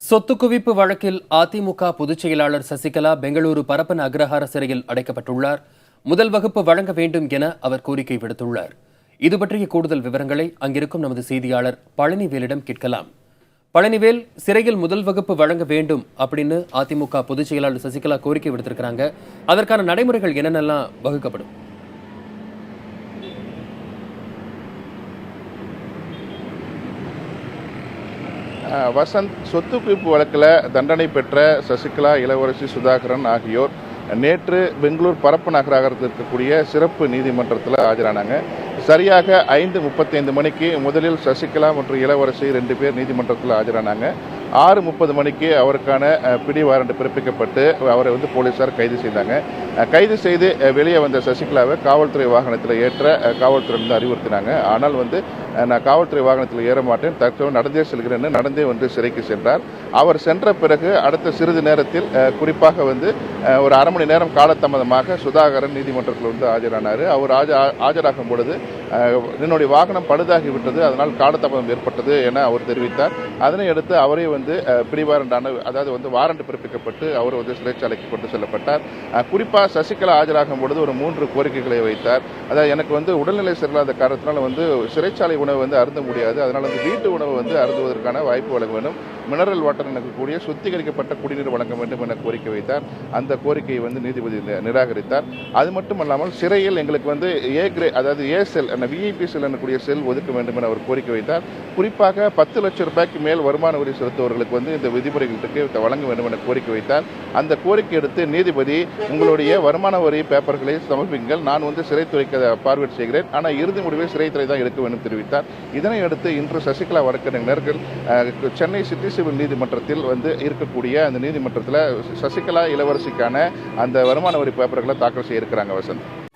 சொத்து குவிப்பு வழக்கில் அதிமுக பொதுச் செயலாளர் சசிகலா பெங்களூரு பரப்பன அக்ரஹார சிறையில் அடைக்கப்பட்டுள்ளார். முதல் வகுப்பு வழங்க வேண்டும் என அவர் கோரிக்கை விடுத்துள்ளார். இது பற்றிய கூடுதல் விவரங்களை அங்கிருக்கும் நமது செய்தியாளர் பழனிவேலிடம் கேட்கலாம். பழனிவேல், சிறையில் முதல் வகுப்பு வழங்க வேண்டும் அப்படின்னு அதிமுக பொதுச் செயலாளர் சசிகலா கோரிக்கை விடுத்திருக்கிறாங்க. அதற்கான நடைமுறைகள் என்னென்னலாம் வகுக்கப்படும்? வசந்த், சொத்து குவிப்பு வழக்கில் தண்டனை பெற்ற சசிகலா, இளவரசி சுதாகரன் ஆகியோர் நேற்று பெங்களூர் பரப்பன அக்ரஹாரத்தில் இருக்கக்கூடிய சிறப்பு நீதிமன்றத்தில் ஆஜரானாங்க. சரியாக 5:35 மணிக்கு முதலில் சசிகலா மற்றும் இளவரசி 2 பேர் நீதிமன்றத்தில் ஆஜரானாங்க. 6:30 மணிக்கு அவருக்கான பிடி வாரண்ட் பிறப்பிக்கப்பட்டு அவரை போலீசார் கைது செய்தாங்க. கைது செய்து வெளியே வந்த சசிகலாவை காவல்துறை வாகனத்தில் ஏற்ற காவல்துறை அறிவுறுத்தினாங்க. ஆனால் நான் காவல்துறை வாகனத்தில் ஏற மாட்டேன், தற்போது நடந்தே செல்கிறேன்னு நடந்தே சிறைக்கு சென்றார். அவர் சென்ற பிறகு அடுத்த சிறிது நேரத்தில் குறிப்பாக ஒரு அரை மணி நேரம் காலதாமதமாக சுதாகரன் நீதிமன்றத்தில் ஆஜரானார். அவர் ஆஜராகும் பொழுது என்னுடைய வாகனம் பழுதாகிவிட்டது, அதனால் காலதாமதம் ஏற்பட்டது என அவர் தெரிவித்தார். அதனை அடுத்து அவரே பிடிவாரண்டான வாரண்ட் பிறப்பிக்கப்பட்டு அவர் சிறைச்சாலைக்கு கொண்டு செல்லப்பட்டார். குறிப்பாக சசிகலா ஆஜராகும் பொழுது ஒரு 3 கோரிக்கைகளை வைத்தார். அதாவது எனக்கு உடல்நிலை சரியில்லாத காரணத்தினால் சிறைச்சாலை உணவு அருந்த முடியாது, அதனால் வீட்டு உணவு அருந்துவதற்கான வாய்ப்பு வழங்க வேண்டும், மினரல் வாட்டர் எனக்கு கூடிய சுத்திகரிக்கப்பட்ட குடிநீர் வழங்க வேண்டும் என கோரிக்கை வைத்தார். அந்த கோரிக்கையை நீதிபதி நிராகரித்தார். அது மட்டுமல்லாமல் சிறையில் எங்களுக்கு ஏ கிரேட், அதாவது ஏ செல், விஐபி செல் எனக்கூடிய செல் ஒதுக்க வேண்டும் என அவர் கோரிக்கை வைத்தார். குறிப்பாக 10 லட்சம் ரூபாய்க்கு மேல் வருமான வரி செலுத்துவர்களுக்கு இந்த விதிமுறைகளுக்கு வழங்க வேண்டும் என கோரிக்கை வைத்தார். அந்த கோரிக்கை எடுத்து நீதிபதி, உங்களுடைய வருமான வரி பேப்பர்களை சமர்ப்பிங்கள், நான் சிறைத்துறைக்கு பார்வையிட செய்கிறேன், ஆனால் இறுதி முடிவை சிறைத்துறை தான் எடுக்க வேண்டும் தெரிவித்தார். இதனை அடுத்து இன்று சசிகலா வழக்கறிஞர்கள் சென்னை சிட்டி சிவில் நீதிமன்றத்தில் இருக்கக்கூடிய அந்த நீதிமன்றத்தில் சசிகலா இளவரசிக்கான அந்த வருமான வரி பேப்பர்களை தாக்கல் செய்ய இருக்கிறாங்க. வசந்த்.